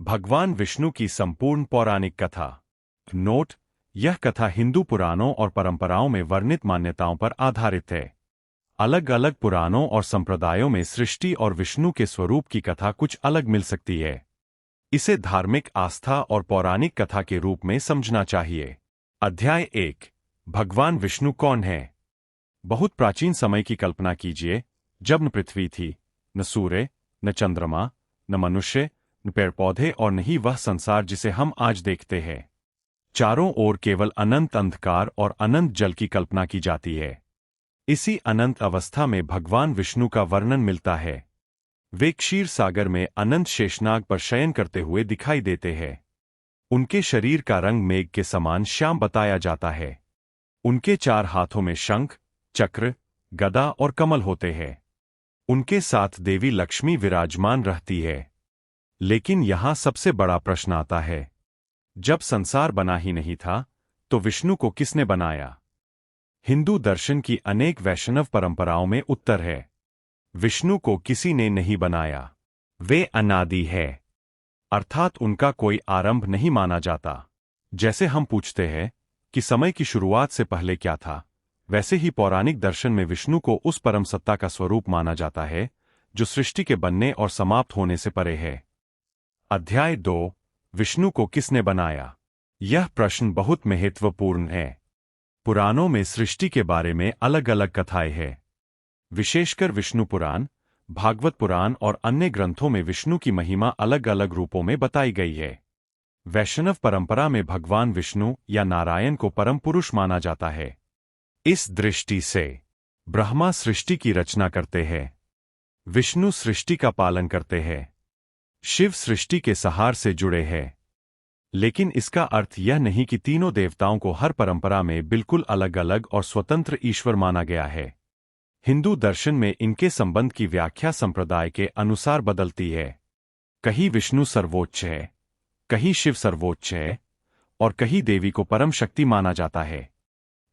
भगवान विष्णु की संपूर्ण पौराणिक कथा। नोट: यह कथा हिंदू पुराणों और परंपराओं में वर्णित मान्यताओं पर आधारित है। अलग अलग पुराणों और संप्रदायों में सृष्टि और विष्णु के स्वरूप की कथा कुछ अलग मिल सकती है। इसे धार्मिक आस्था और पौराणिक कथा के रूप में समझना चाहिए। अध्याय 1। भगवान विष्णु कौन है? बहुत प्राचीन समय की कल्पना कीजिए, जब न पृथ्वी थी, न सूर्य, न चंद्रमा, न मनुष्य, न पेड़ पौधे और न ही वह संसार जिसे हम आज देखते हैं। चारों ओर केवल अनंत अंधकार और अनंत जल की कल्पना की जाती है। इसी अनंत अवस्था में भगवान विष्णु का वर्णन मिलता है। वे क्षीर सागर में अनंत शेषनाग पर शयन करते हुए दिखाई देते हैं। उनके शरीर का रंग मेघ के समान श्याम बताया जाता है। उनके 4 हाथों में शंख, चक्र, गदा और कमल होते हैं। उनके साथ देवी लक्ष्मी विराजमान रहती है। लेकिन यहां सबसे बड़ा प्रश्न आता है, जब संसार बना ही नहीं था, तो विष्णु को किसने बनाया? हिंदू दर्शन की अनेक वैष्णव परंपराओं में उत्तर है, विष्णु को किसी ने नहीं बनाया। वे अनादि है, अर्थात उनका कोई आरंभ नहीं माना जाता। जैसे हम पूछते हैं कि समय की शुरुआत से पहले क्या था, वैसे ही पौराणिक दर्शन में विष्णु को उस परम सत्ता का स्वरूप माना जाता है जो सृष्टि के बनने और समाप्त होने से परे है। अध्याय 2। विष्णु को किसने बनाया? यह प्रश्न बहुत महत्वपूर्ण है। पुराणों में सृष्टि के बारे में अलग अलग कथाएं हैं। विशेषकर विष्णु पुराण, भागवत पुराण और अन्य ग्रंथों में विष्णु की महिमा अलग अलग रूपों में बताई गई है। वैष्णव परंपरा में भगवान विष्णु या नारायण को परम पुरुष माना जाता है। इस दृष्टि से ब्रह्मा सृष्टि की रचना करते हैं, विष्णु सृष्टि का पालन करते हैं, शिव सृष्टि के सहार से जुड़े हैं। लेकिन इसका अर्थ यह नहीं कि तीनों देवताओं को हर परंपरा में बिल्कुल अलग अलग और स्वतंत्र ईश्वर माना गया है। हिंदू दर्शन में इनके संबंध की व्याख्या संप्रदाय के अनुसार बदलती है। कहीं विष्णु सर्वोच्च है, कहीं शिव सर्वोच्च है और कहीं देवी को परम शक्ति माना जाता है।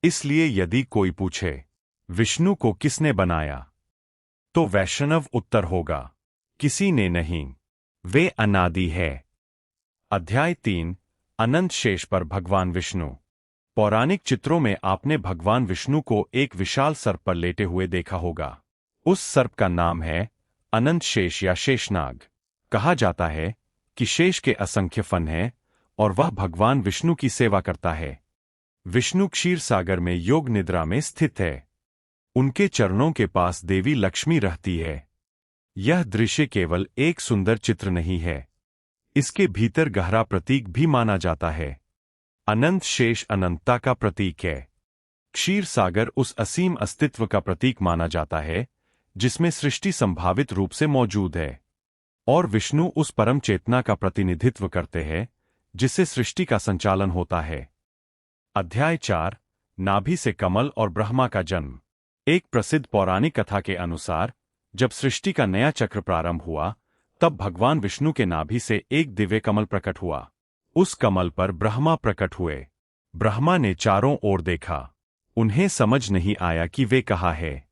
इसलिए यदि कोई पूछे, विष्णु को किसने बनाया, तो वैष्णव उत्तर होगा, किसी ने नहीं, वे अनादि है। अध्याय 3। अनंत शेष पर भगवान विष्णु। पौराणिक चित्रों में आपने भगवान विष्णु को एक विशाल सर्प पर लेटे हुए देखा होगा। उस सर्प का नाम है अनंत शेष या शेषनाग। कहा जाता है कि शेष के असंख्य फन हैं और वह भगवान विष्णु की सेवा करता है। विष्णु क्षीर सागर में योग निद्रा में स्थित है। उनके चरणों के पास देवी लक्ष्मी रहती है। यह दृश्य केवल एक सुंदर चित्र नहीं है, इसके भीतर गहरा प्रतीक भी माना जाता है। अनंत शेष अनंतता का प्रतीक है। क्षीर सागर उस असीम अस्तित्व का प्रतीक माना जाता है जिसमें सृष्टि संभावित रूप से मौजूद है, और विष्णु उस परम चेतना का प्रतिनिधित्व करते हैं जिससे सृष्टि का संचालन होता है। अध्याय 4। नाभि से कमल और ब्रह्मा का जन्म। एक प्रसिद्ध पौराणिक कथा के अनुसार जब सृष्टि का नया चक्र प्रारंभ हुआ, तब भगवान विष्णु के नाभि से एक दिव्य कमल प्रकट हुआ। उस कमल पर ब्रह्मा प्रकट हुए। ब्रह्मा ने चारों ओर देखा। उन्हें समझ नहीं आया कि वे कहाँ हैं।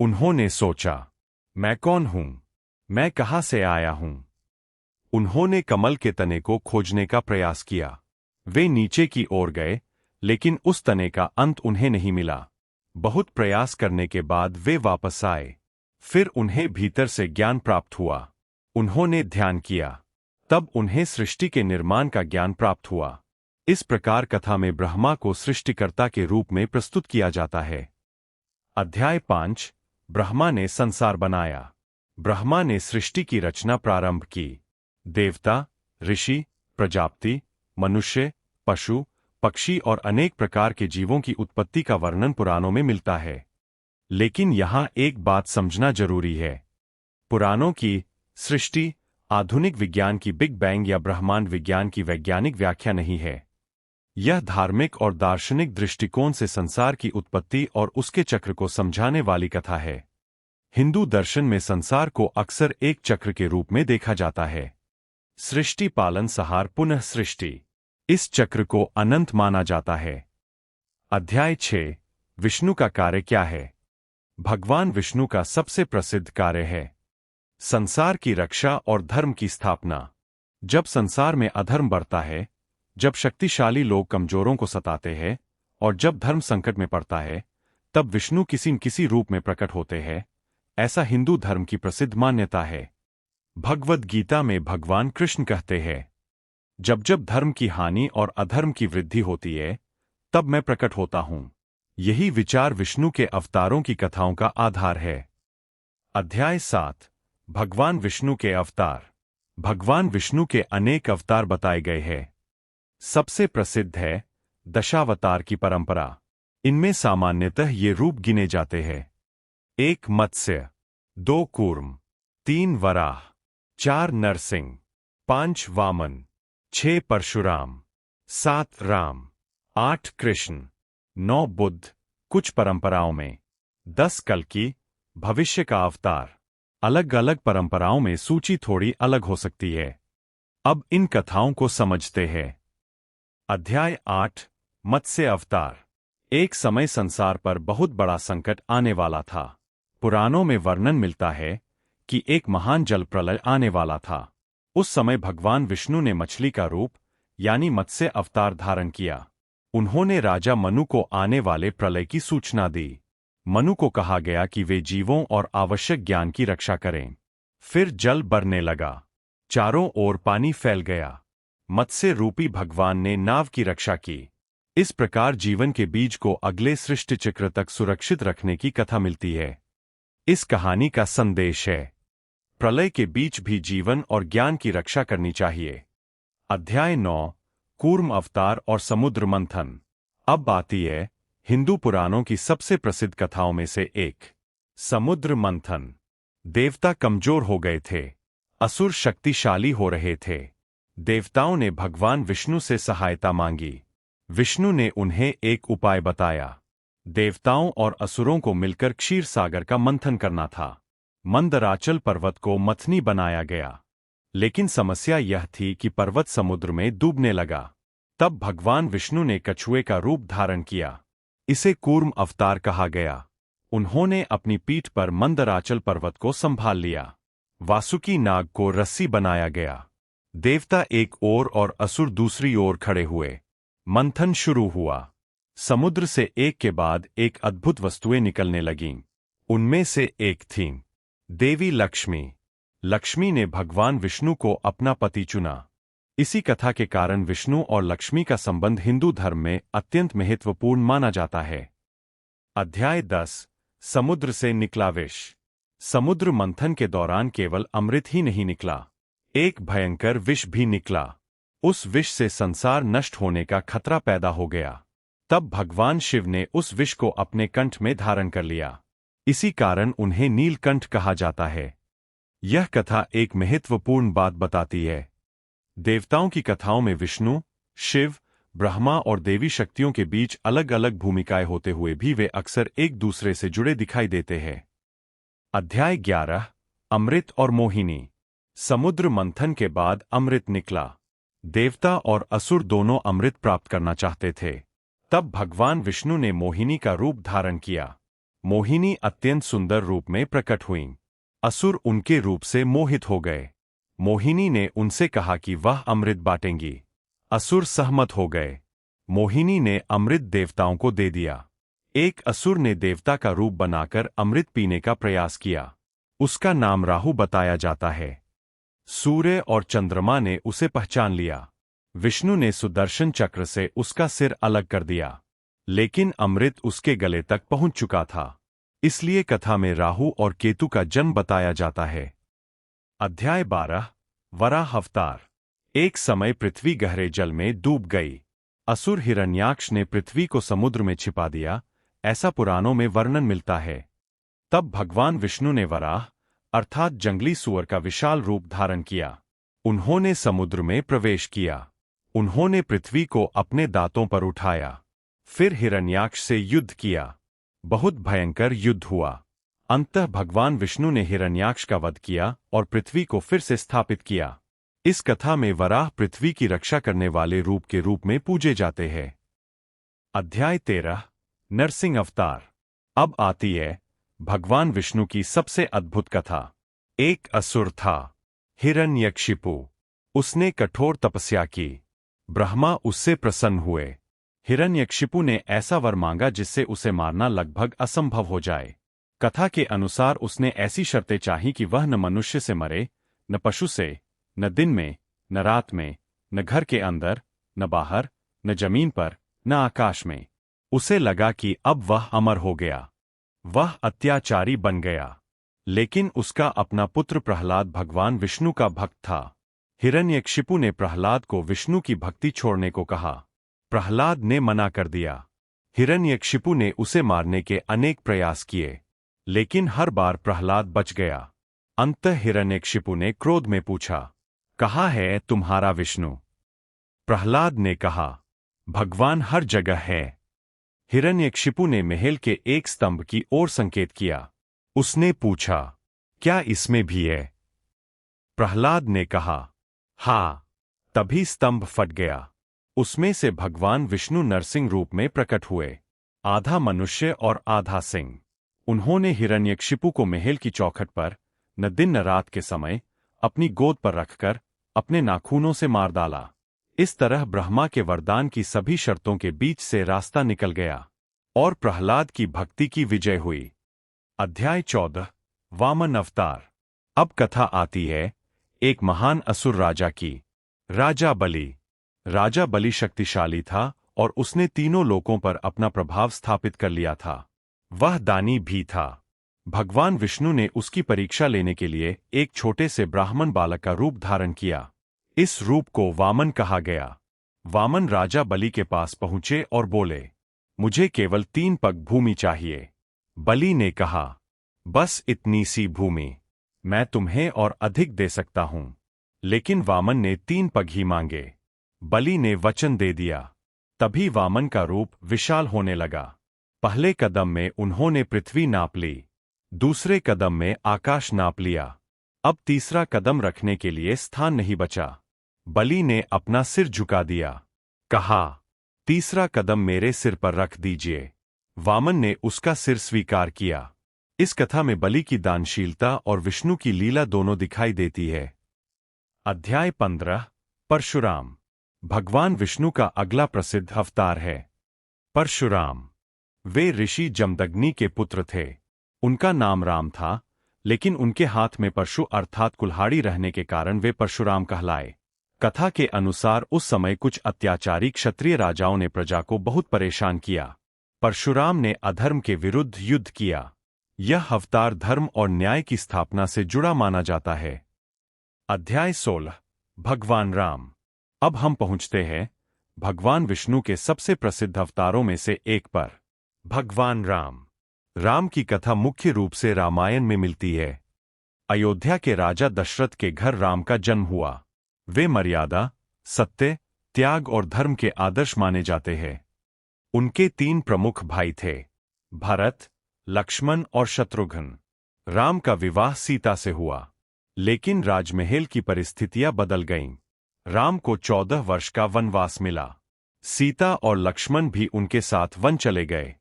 उन्होंने सोचा, मैं कौन हूं? मैं कहाँ से आया हूं? उन्होंने कमल के तने को खोजने का प्रयास किया। वे नीचे की ओर गए, लेकिन उस तने का अंत उन्हें नहीं मिला। बहुत प्रयास करने के बाद वे वापस आए। फिर उन्हें भीतर से ज्ञान प्राप्त हुआ। उन्होंने ध्यान किया, तब उन्हें सृष्टि के निर्माण का ज्ञान प्राप्त हुआ। इस प्रकार कथा में ब्रह्मा को सृष्टिकर्ता के रूप में प्रस्तुत किया जाता है। अध्याय 5। ब्रह्मा ने संसार बनाया। ब्रह्मा ने सृष्टि की रचना प्रारंभ की। देवता, ऋषि, प्रजापति, मनुष्य, पशु, पक्षी और अनेक प्रकार के जीवों की उत्पत्ति का वर्णन पुराणों में मिलता है। लेकिन यहां एक बात समझना जरूरी है। पुराणों की सृष्टि आधुनिक विज्ञान की बिग बैंग या ब्रह्मांड विज्ञान की वैज्ञानिक व्याख्या नहीं है। यह धार्मिक और दार्शनिक दृष्टिकोण से संसार की उत्पत्ति और उसके चक्र को समझाने वाली कथा है। हिंदू दर्शन में संसार को अक्सर एक चक्र के रूप में देखा जाता है। सृष्टि, पालन, संहार, पुनः सृष्टि। इस चक्र को अनंत माना जाता है। अध्याय 6। विष्णु का कार्य क्या है? भगवान विष्णु का सबसे प्रसिद्ध कार्य है संसार की रक्षा और धर्म की स्थापना। जब संसार में अधर्म बढ़ता है, जब शक्तिशाली लोग कमजोरों को सताते हैं और जब धर्म संकट में पड़ता है, तब विष्णु किसी न किसी रूप में प्रकट होते हैं। ऐसा हिंदू धर्म की प्रसिद्ध मान्यता है। भगवद गीता में भगवान कृष्ण कहते हैं, जब जब धर्म की हानि और अधर्म की वृद्धि होती है, तब मैं प्रकट होता हूं। यही विचार विष्णु के अवतारों की कथाओं का आधार है। अध्याय 7। भगवान विष्णु के अवतार। भगवान विष्णु के अनेक अवतार बताए गए हैं। सबसे प्रसिद्ध है दशावतार की परंपरा। इनमें सामान्यतः ये रूप गिने जाते हैं: 1 मत्स्य, 2 कूर्म, 3 वराह, 4 नरसिंह, 5 वामन, 6 परशुराम, 7 राम, 8 कृष्ण, 9 बुद्ध। कुछ परंपराओं में 10 कल्कि, भविष्य का अवतार। अलग अलग परंपराओं में सूची थोड़ी अलग हो सकती है। अब इन कथाओं को समझते हैं। अध्याय 8। मत्स्य अवतार। एक समय संसार पर बहुत बड़ा संकट आने वाला था। पुराणों में वर्णन मिलता है कि एक महान जल प्रलय आने वाला था। उस समय भगवान विष्णु ने मछली का रूप यानी मत्स्य अवतार धारण किया। उन्होंने राजा मनु को आने वाले प्रलय की सूचना दी। मनु को कहा गया कि वे जीवों और आवश्यक ज्ञान की रक्षा करें। फिर जल बढ़ने लगा, चारों ओर पानी फैल गया। मत्स्य रूपी भगवान ने नाव की रक्षा की। इस प्रकार जीवन के बीज को अगले सृष्टि चक्र तक सुरक्षित रखने की कथा मिलती है। इस कहानी का संदेश है, प्रलय के बीच भी जीवन और ज्ञान की रक्षा करनी चाहिए। अध्याय 9। कूर्म अवतार और समुद्र मंथन। अब आती है हिंदू पुराणों की सबसे प्रसिद्ध कथाओं में से एक, समुद्र मंथन। देवता कमजोर हो गए थे, असुर शक्तिशाली हो रहे थे। देवताओं ने भगवान विष्णु से सहायता मांगी। विष्णु ने उन्हें एक उपाय बताया। देवताओं और असुरों को मिलकर क्षीर सागर का मंथन करना था। मंदराचल पर्वत को मथनी बनाया गया, लेकिन समस्या यह थी कि पर्वत समुद्र में डूबने लगा। तब भगवान विष्णु ने कछुए का रूप धारण किया। इसे कूर्म अवतार कहा गया। उन्होंने अपनी पीठ पर मंदराचल पर्वत को संभाल लिया। वासुकी नाग को रस्सी बनाया गया। देवता एक ओर और असुर दूसरी ओर खड़े हुए। मंथन शुरू हुआ। समुद्र से एक के बाद एक अद्भुत वस्तुएं निकलने लगीं। उनमें से एक थी देवी लक्ष्मी। लक्ष्मी ने भगवान विष्णु को अपना पति चुना। इसी कथा के कारण विष्णु और लक्ष्मी का संबंध हिंदू धर्म में अत्यंत महत्वपूर्ण माना जाता है। अध्याय 10। समुद्र से निकला विष। समुद्र मंथन के दौरान केवल अमृत ही नहीं निकला, एक भयंकर विष भी निकला। उस विष से संसार नष्ट होने का खतरा पैदा हो गया। तब भगवान शिव ने उस विष को अपने कंठ में धारण कर लिया। इसी कारण उन्हें नीलकंठ कहा जाता है। यह कथा एक महत्वपूर्ण बात बताती है। देवताओं की कथाओं में विष्णु, शिव, ब्रह्मा और देवी शक्तियों के बीच अलग अलग भूमिकाएं होते हुए भी वे अक्सर एक दूसरे से जुड़े दिखाई देते हैं। अध्याय 11। अमृत और मोहिनी। समुद्र मंथन के बाद अमृत निकला। देवता और असुर दोनों अमृत प्राप्त करना चाहते थे। तब भगवान विष्णु ने मोहिनी का रूप धारण किया। मोहिनी अत्यंत सुंदर रूप में प्रकट हुईं। असुर उनके रूप से मोहित हो गए। मोहिनी ने उनसे कहा कि वह अमृत बांटेंगी। असुर सहमत हो गए। मोहिनी ने अमृत देवताओं को दे दिया। एक असुर ने देवता का रूप बनाकर अमृत पीने का प्रयास किया। उसका नाम राहु बताया जाता है। सूर्य और चंद्रमा ने उसे पहचान लिया। विष्णु ने सुदर्शन चक्र से उसका सिर अलग कर दिया, लेकिन अमृत उसके गले तक पहुंच चुका था। इसलिए कथा में राहु और केतु का जन्म बताया जाता है। अध्याय 12। वराह अवतार। एक समय पृथ्वी गहरे जल में डूब गई। असुर हिरण्याक्ष ने पृथ्वी को समुद्र में छिपा दिया, ऐसा पुराणों में वर्णन मिलता है। तब भगवान विष्णु ने वराह अर्थात जंगली सुअर का विशाल रूप धारण किया। उन्होंने समुद्र में प्रवेश किया। उन्होंने पृथ्वी को अपने दांतों पर उठाया। फिर हिरण्याक्ष से युद्ध किया। बहुत भयंकर युद्ध हुआ। अंततः भगवान विष्णु ने हिरण्याक्ष का वध किया और पृथ्वी को फिर से स्थापित किया। इस कथा में वराह पृथ्वी की रक्षा करने वाले रूप के रूप में पूजे जाते हैं। अध्याय 13। नरसिंह अवतार। अब आती है भगवान विष्णु की सबसे अद्भुत कथा। एक असुर था, हिरण्यकशिपु। उसने कठोर तपस्या की। ब्रह्मा उससे प्रसन्न हुए। हिरण्यकशिपु ने ऐसा वर मांगा जिससे उसे मारना लगभग असंभव हो जाए। कथा के अनुसार उसने ऐसी शर्तें चाही कि वह न मनुष्य से मरे, न पशु से, न दिन में, न रात में, न घर के अंदर, न बाहर, न जमीन पर, न आकाश में। उसे लगा कि अब वह अमर हो गया। वह अत्याचारी बन गया। लेकिन उसका अपना पुत्र प्रहलाद भगवान विष्णु का भक्त था। हिरण्यकशिपु ने प्रहलाद को विष्णु की भक्ति छोड़ने को कहा। प्रहलाद ने मना कर दिया। हिरण्यकशिपु ने उसे मारने के अनेक प्रयास किए, लेकिन हर बार प्रहलाद बच गया। अंततः हिरण्यकशिपु ने क्रोध में पूछा, कहाँ है तुम्हारा विष्णु? प्रहलाद ने कहा, भगवान हर जगह है। हिरण्यकशिपु ने महल के एक स्तंभ की ओर संकेत किया। उसने पूछा, क्या इसमें भी है? प्रहलाद ने कहा, हाँ। तभी स्तंभ फट गया। उसमें से भगवान विष्णु नरसिंह रूप में प्रकट हुए, आधा मनुष्य और आधा सिंह। उन्होंने हिरण्यकशिपु को महल की चौखट पर न दिन न रात के समय अपनी गोद पर रखकर अपने नाखूनों से मार डाला। इस तरह ब्रह्मा के वरदान की सभी शर्तों के बीच से रास्ता निकल गया और प्रहलाद की भक्ति की विजय हुई। अध्याय 14 वामन अवतार। अब कथा आती है एक महान असुर राजा की। राजा बलि। राजा बलि शक्तिशाली था और उसने तीनों लोकों पर अपना प्रभाव स्थापित कर लिया था। वह दानी भी था। भगवान विष्णु ने उसकी परीक्षा लेने के लिए एक छोटे से ब्राह्मण बालक का रूप धारण किया। इस रूप को वामन कहा गया। वामन राजा बलि के पास पहुंचे और बोले, मुझे केवल 3 पग भूमि चाहिए। बलि ने कहा, बस इतनी सी भूमि मैं तुम्हें और अधिक दे सकता हूं। लेकिन वामन ने 3 पग ही मांगे। बलि ने वचन दे दिया। तभी वामन का रूप विशाल होने लगा। पहले कदम में उन्होंने पृथ्वी नाप ली, दूसरे कदम में आकाश नाप लिया। अब तीसरा कदम रखने के लिए स्थान नहीं बचा। बलि ने अपना सिर झुका दिया, कहा, तीसरा कदम मेरे सिर पर रख दीजिए। वामन ने उसका सिर स्वीकार किया। इस कथा में बलि की दानशीलता और विष्णु की लीला दोनों दिखाई देती है। अध्याय 15 परशुराम। भगवान विष्णु का अगला प्रसिद्ध अवतार है परशुराम। वे ऋषि जमदग्नि के पुत्र थे। उनका नाम राम था, लेकिन उनके हाथ में परशु अर्थात कुल्हाड़ी रहने के कारण वे परशुराम कहलाए। कथा के अनुसार उस समय कुछ अत्याचारी क्षत्रिय राजाओं ने प्रजा को बहुत परेशान किया। परशुराम ने अधर्म के विरुद्ध युद्ध किया। यह अवतार धर्म और न्याय की स्थापना से जुड़ा माना जाता है। अध्याय 16 भगवान राम। अब हम पहुंचते हैं भगवान विष्णु के सबसे प्रसिद्ध अवतारों में से एक पर, भगवान राम। राम की कथा मुख्य रूप से रामायण में मिलती है। अयोध्या के राजा दशरथ के घर राम का जन्म हुआ। वे मर्यादा, सत्य, त्याग और धर्म के आदर्श माने जाते हैं। उनके 3 प्रमुख भाई थे, भरत, लक्ष्मण और शत्रुघ्न। राम का विवाह सीता से हुआ, लेकिन राजमहल की परिस्थितियां बदल गईं। राम को 14 वर्ष का वनवास मिला। सीता और लक्ष्मण भी उनके साथ वन चले गए।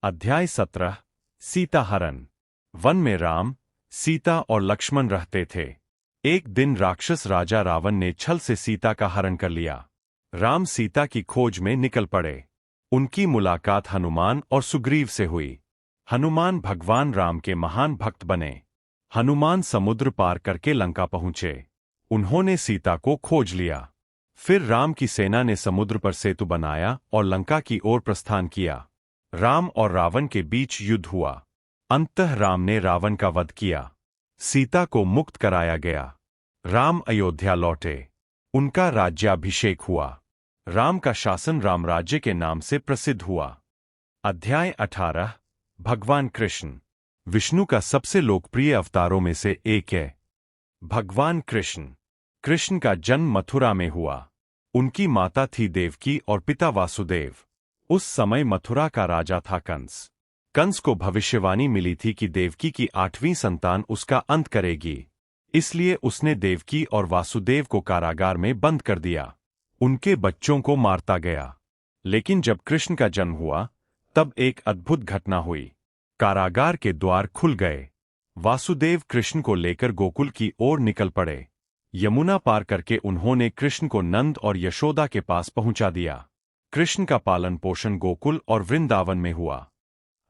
अध्याय 17 सीता हरण। वन में राम, सीता और लक्ष्मण रहते थे। एक दिन राक्षस राजा रावण ने छल से सीता का हरण कर लिया। राम सीता की खोज में निकल पड़े। उनकी मुलाकात हनुमान और सुग्रीव से हुई। हनुमान भगवान राम के महान भक्त बने। हनुमान समुद्र पार करके लंका पहुंचे। उन्होंने सीता को खोज लिया। फिर राम की सेना ने समुद्र पर सेतु बनाया और लंका की ओर प्रस्थान किया। राम और रावण के बीच युद्ध हुआ। अंततः राम ने रावण का वध किया। सीता को मुक्त कराया गया। राम अयोध्या लौटे। उनका राज्याभिषेक हुआ। राम का शासन रामराज्य के नाम से प्रसिद्ध हुआ। अध्याय 18 भगवान कृष्ण। विष्णु का सबसे लोकप्रिय अवतारों में से एक है भगवान कृष्ण। कृष्ण का जन्म मथुरा में हुआ। उनकी माता थी देवकी और पिता वासुदेव। उस समय मथुरा का राजा था कंस। कंस को भविष्यवाणी मिली थी कि देवकी की 8वीं संतान उसका अंत करेगी। इसलिए उसने देवकी और वासुदेव को कारागार में बंद कर दिया। उनके बच्चों को मारता गया। लेकिन जब कृष्ण का जन्म हुआ, तब एक अद्भुत घटना हुई। कारागार के द्वार खुल गए। वासुदेव कृष्ण को लेकर गोकुल की ओर निकल पड़े। यमुना पार करके उन्होंने कृष्ण को नंद और यशोदा के पास पहुंचा दिया। कृष्ण का पालन पोषण गोकुल और वृंदावन में हुआ।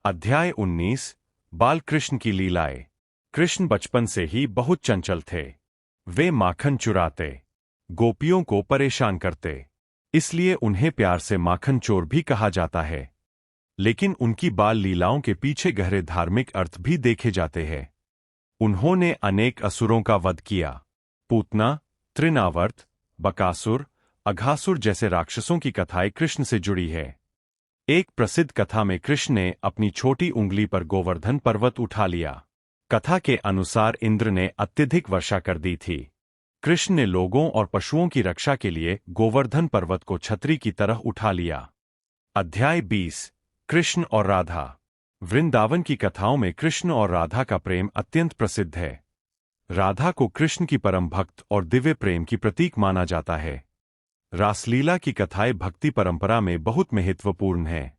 अध्याय 19 बाल कृष्ण की लीलाएं। कृष्ण बचपन से ही बहुत चंचल थे। वे माखन चुराते, गोपियों को परेशान करते, इसलिए उन्हें प्यार से माखन चोर भी कहा जाता है। लेकिन उनकी बाल लीलाओं के पीछे गहरे धार्मिक अर्थ भी देखे जाते हैं। उन्होंने अनेक असुरों का वध किया। पूतना, तृणावर्त, बकासुर, अघासुर जैसे राक्षसों की कथाएं कृष्ण से जुड़ी है। एक प्रसिद्ध कथा में कृष्ण ने अपनी छोटी उंगली पर गोवर्धन पर्वत उठा लिया। कथा के अनुसार इंद्र ने अत्यधिक वर्षा कर दी थी। कृष्ण ने लोगों और पशुओं की रक्षा के लिए गोवर्धन पर्वत को छतरी की तरह उठा लिया। अध्याय 20 कृष्ण और राधा। वृंदावन की कथाओं में कृष्ण और राधा का प्रेम अत्यंत प्रसिद्ध है। राधा को कृष्ण की परम भक्त और दिव्य प्रेम की प्रतीक माना जाता है। रासलीला की कथाएं भक्ति परंपरा में बहुत महत्वपूर्ण हैं।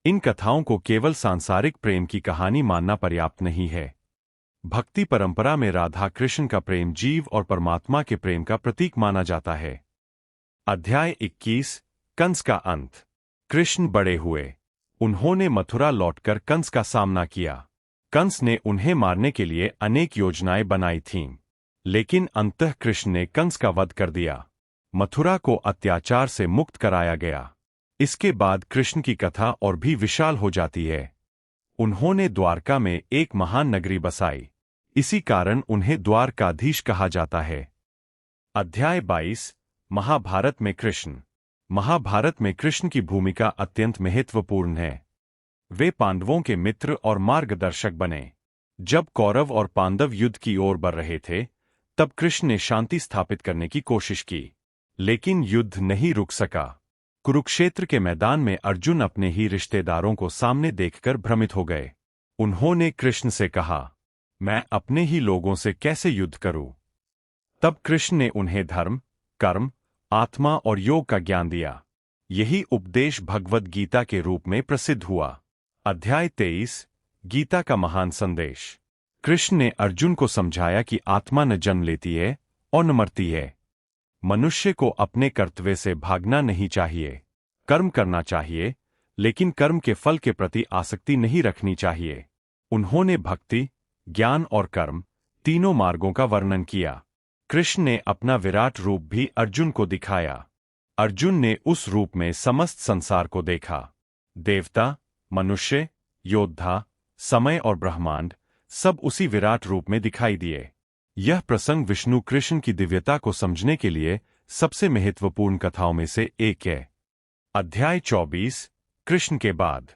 इन कथाओं को केवल सांसारिक प्रेम की कहानी मानना पर्याप्त नहीं है। भक्ति परंपरा में राधा कृष्ण का प्रेम जीव और परमात्मा के प्रेम का प्रतीक माना जाता है। अध्याय 21 कंस का अंत। कृष्ण बड़े हुए। उन्होंने मथुरा लौटकर कंस का सामना किया। कंस ने उन्हें मारने के लिए अनेक योजनाएं बनाई थीं, लेकिन अंततः कृष्ण ने कंस का वध कर दिया। मथुरा को अत्याचार से मुक्त कराया गया। इसके बाद कृष्ण की कथा और भी विशाल हो जाती है। उन्होंने द्वारका में एक महान नगरी बसाई। इसी कारण उन्हें द्वारकाधीश कहा जाता है। अध्याय 22 महाभारत में कृष्ण। महाभारत में कृष्ण की भूमिका अत्यंत महत्वपूर्ण है। वे पांडवों के मित्र और मार्गदर्शक बने। जब कौरव और पांडव युद्ध की ओर बढ़ रहे थे, तब कृष्ण ने शांति स्थापित करने की कोशिश की, लेकिन युद्ध नहीं रुक सका। कुरुक्षेत्र के मैदान में अर्जुन अपने ही रिश्तेदारों को सामने देखकर भ्रमित हो गए। उन्होंने कृष्ण से कहा, मैं अपने ही लोगों से कैसे युद्ध करूं? तब कृष्ण ने उन्हें धर्म, कर्म, आत्मा और योग का ज्ञान दिया। यही उपदेश भगवद गीता के रूप में प्रसिद्ध हुआ। अध्याय 23 गीता का महान संदेश। कृष्ण ने अर्जुन को समझाया कि आत्मा न जन्म लेती है और न मरती है। मनुष्य को अपने कर्तव्य से भागना नहीं चाहिए। कर्म करना चाहिए, लेकिन कर्म के फल के प्रति आसक्ति नहीं रखनी चाहिए। उन्होंने भक्ति, ज्ञान और कर्म तीनों मार्गों का वर्णन किया। कृष्ण ने अपना विराट रूप भी अर्जुन को दिखाया। अर्जुन ने उस रूप में समस्त संसार को देखा। देवता, मनुष्य, योद्धा, समय और ब्रह्मांड सब उसी विराट रूप में दिखाई दिए। यह प्रसंग विष्णु कृष्ण की दिव्यता को समझने के लिए सबसे महत्वपूर्ण कथाओं में से एक है। अध्याय 24 कृष्ण के बाद।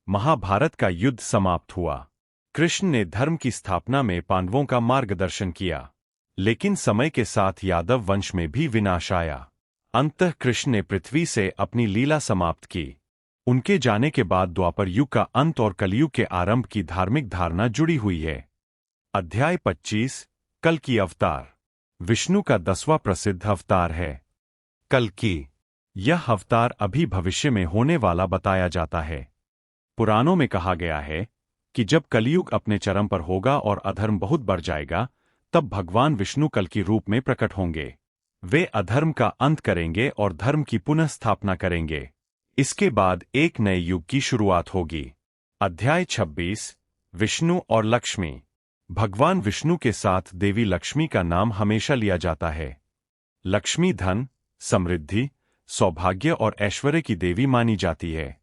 महाभारत का युद्ध समाप्त हुआ। कृष्ण ने धर्म की स्थापना में पांडवों का मार्गदर्शन किया, लेकिन समय के साथ यादव वंश में भी विनाश आया। अंततः कृष्ण ने पृथ्वी से अपनी लीला समाप्त की। उनके जाने के बाद द्वापर युग का अंत और कलयुग के आरंभ की धार्मिक धारणा जुड़ी हुई है। अध्याय 25 कल्कि अवतार। विष्णु का 10वां प्रसिद्ध अवतार है कल्कि। यह अवतार अभी भविष्य में होने वाला बताया जाता है। पुराणों में कहा गया है कि जब कलयुग अपने चरम पर होगा और अधर्म बहुत बढ़ जाएगा, तब भगवान विष्णु कल्कि रूप में प्रकट होंगे। वे अधर्म का अंत करेंगे और धर्म की पुनः स्थापना करेंगे। इसके बाद एक नए युग की शुरुआत होगी। अध्याय 26 विष्णु और लक्ष्मी। भगवान विष्णु के साथ देवी लक्ष्मी का नाम हमेशा लिया जाता है। लक्ष्मी धन, समृद्धि, सौभाग्य और ऐश्वर्य की देवी मानी जाती है।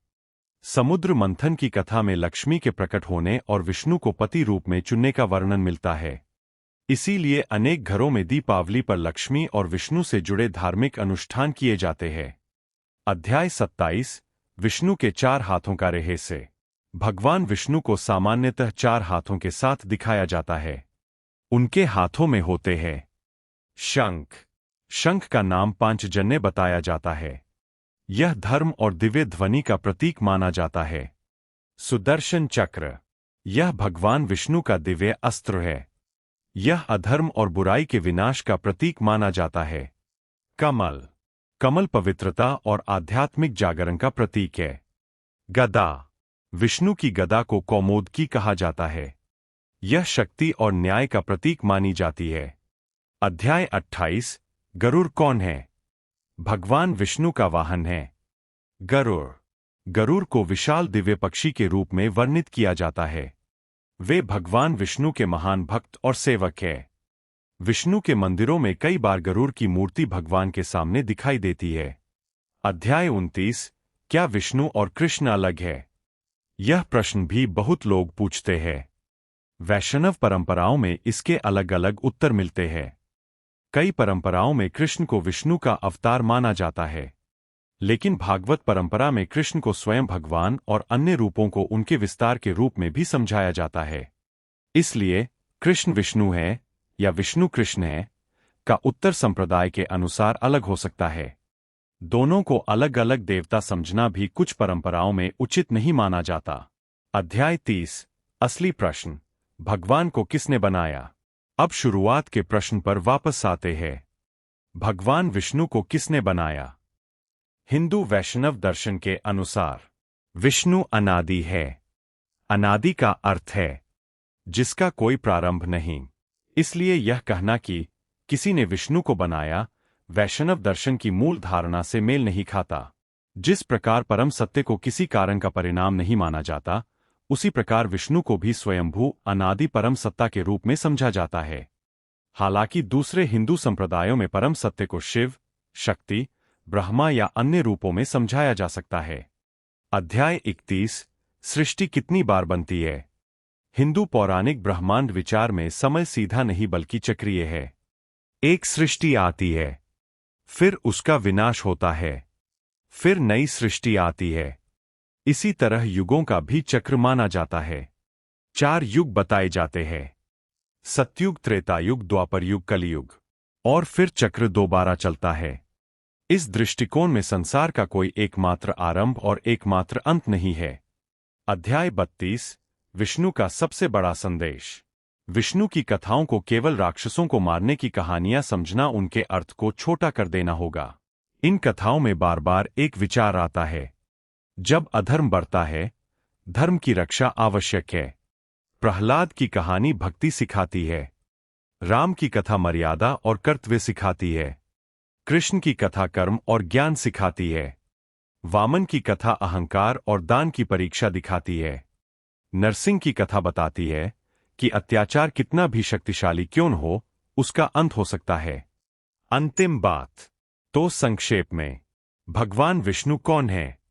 समुद्र मंथन की कथा में लक्ष्मी के प्रकट होने और विष्णु को पति रूप में चुनने का वर्णन मिलता है। इसीलिए अनेक घरों में दीपावली पर लक्ष्मी और विष्णु से जुड़े धार्मिक अनुष्ठान किए जाते हैं। अध्याय 27 विष्णु के 4 हाथों का रहस्य। भगवान विष्णु को सामान्यतः 4 हाथों के साथ दिखाया जाता है। उनके हाथों में होते हैं शंख। शंख का नाम पांचजन्य बताया जाता है। यह धर्म और दिव्य ध्वनि का प्रतीक माना जाता है। सुदर्शन चक्र। यह भगवान विष्णु का दिव्य अस्त्र है। यह अधर्म और बुराई के विनाश का प्रतीक माना जाता है। कमल। कमल पवित्रता और आध्यात्मिक जागरण का प्रतीक है। गदा। विष्णु की गदा को कौमोदकी कहा जाता है। यह शक्ति और न्याय का प्रतीक मानी जाती है। अध्याय 28। गरुड़ कौन है? भगवान विष्णु का वाहन है। गरुड़। गरुड़ को विशाल दिव्य पक्षी के रूप में वर्णित किया जाता है। वे भगवान विष्णु के महान भक्त और सेवक हैं। विष्णु के मंदिरों में कई बार गरुड़ की मूर्ति भगवान के सामने दिखाई देती है। अध्याय 29। क्या विष्णु और कृष्ण अलग है? यह प्रश्न भी बहुत लोग पूछते हैं। वैष्णव परंपराओं में इसके अलग अलग उत्तर मिलते हैं। कई परंपराओं में कृष्ण को विष्णु का अवतार माना जाता है, लेकिन भागवत परंपरा में कृष्ण को स्वयं भगवान और अन्य रूपों को उनके विस्तार के रूप में भी समझाया जाता है। इसलिए कृष्ण विष्णु है या विष्णु कृष्ण है का उत्तर संप्रदाय के अनुसार अलग हो सकता है। दोनों को अलग अलग देवता समझना भी कुछ परंपराओं में उचित नहीं माना जाता। अध्याय 30। असली प्रश्न। भगवान को किसने बनाया? अब शुरुआत के प्रश्न पर वापस आते हैं। भगवान विष्णु को किसने बनाया? हिंदू वैष्णव दर्शन के अनुसार विष्णु अनादि है। अनादि का अर्थ है जिसका कोई प्रारंभ नहीं। इसलिए यह कहना कि किसी ने विष्णु को बनाया वैष्णव दर्शन की मूल धारणा से मेल नहीं खाता। जिस प्रकार परम सत्य को किसी कारण का परिणाम नहीं माना जाता, उसी प्रकार विष्णु को भी स्वयंभू अनादि परम सत्ता के रूप में समझा जाता है। हालांकि दूसरे हिंदू संप्रदायों में परम सत्य को शिव, शक्ति, ब्रह्मा या अन्य रूपों में समझाया जा सकता है। अध्याय 31। सृष्टि कितनी बार बनती है? हिंदू पौराणिक ब्रह्मांड विचार में समय सीधा नहीं बल्कि चक्रीय है। एक सृष्टि आती है, फिर उसका विनाश होता है, फिर नई सृष्टि आती है। इसी तरह युगों का भी चक्र माना जाता है। 4 युग बताए जाते हैं: सतयुग, त्रेतायुग, द्वापर युग, कलियुग। और फिर चक्र दोबारा चलता है। इस दृष्टिकोण में संसार का कोई एकमात्र आरंभ और एकमात्र अंत नहीं है। अध्याय 32। विष्णु का सबसे बड़ा संदेश। विष्णु की कथाओं को केवल राक्षसों को मारने की कहानियां समझना उनके अर्थ को छोटा कर देना होगा। इन कथाओं में बार बार एक विचार आता है: जब अधर्म बढ़ता है, धर्म की रक्षा आवश्यक है। प्रहलाद की कहानी भक्ति सिखाती है। राम की कथा मर्यादा और कर्तव्य सिखाती है। कृष्ण की कथा कर्म और ज्ञान सिखाती है। वामन की कथा अहंकार और दान की परीक्षा दिखाती है। नरसिंह की कथा बताती है कि अत्याचार कितना भी शक्तिशाली क्यों न हो, उसका अंत हो सकता है। अंतिम बात। तो संक्षेप में, भगवान विष्णु कौन है?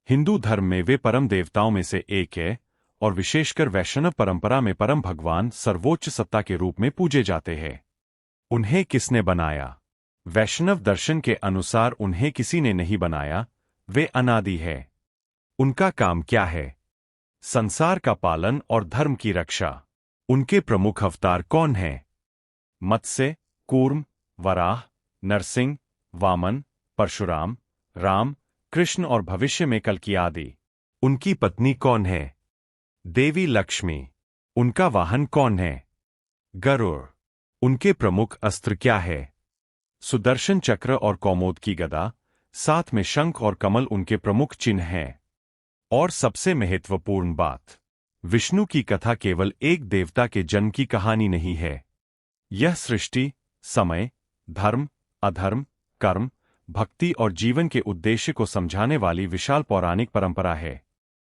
हिंदू धर्म में वे परम देवताओं में से एक है और विशेषकर वैष्णव परंपरा में परम भगवान सर्वोच्च सत्ता के रूप में पूजे जाते हैं। उन्हें किसने बनाया? वैष्णव दर्शन के अनुसार उन्हें किसी ने नहीं बनाया, वे अनादि है। उनका काम क्या है? संसार का पालन और धर्म की रक्षा। उनके प्रमुख अवतार कौन हैं? मत्स्य, कूर्म, वराह, नरसिंह, वामन, परशुराम, राम, कृष्ण और भविष्य में कल्कि आदि। उनकी पत्नी कौन है? देवी लक्ष्मी। उनका वाहन कौन है? गरुड़। उनके प्रमुख अस्त्र क्या है? सुदर्शन चक्र और कौमोद की गदा, साथ में शंख और कमल उनके प्रमुख चिन्ह हैं। और सबसे महत्वपूर्ण बात, विष्णु की कथा केवल एक देवता के जन्म की कहानी नहीं है। यह सृष्टि, समय, धर्म, अधर्म, कर्म, भक्ति और जीवन के उद्देश्य को समझाने वाली विशाल पौराणिक परंपरा है।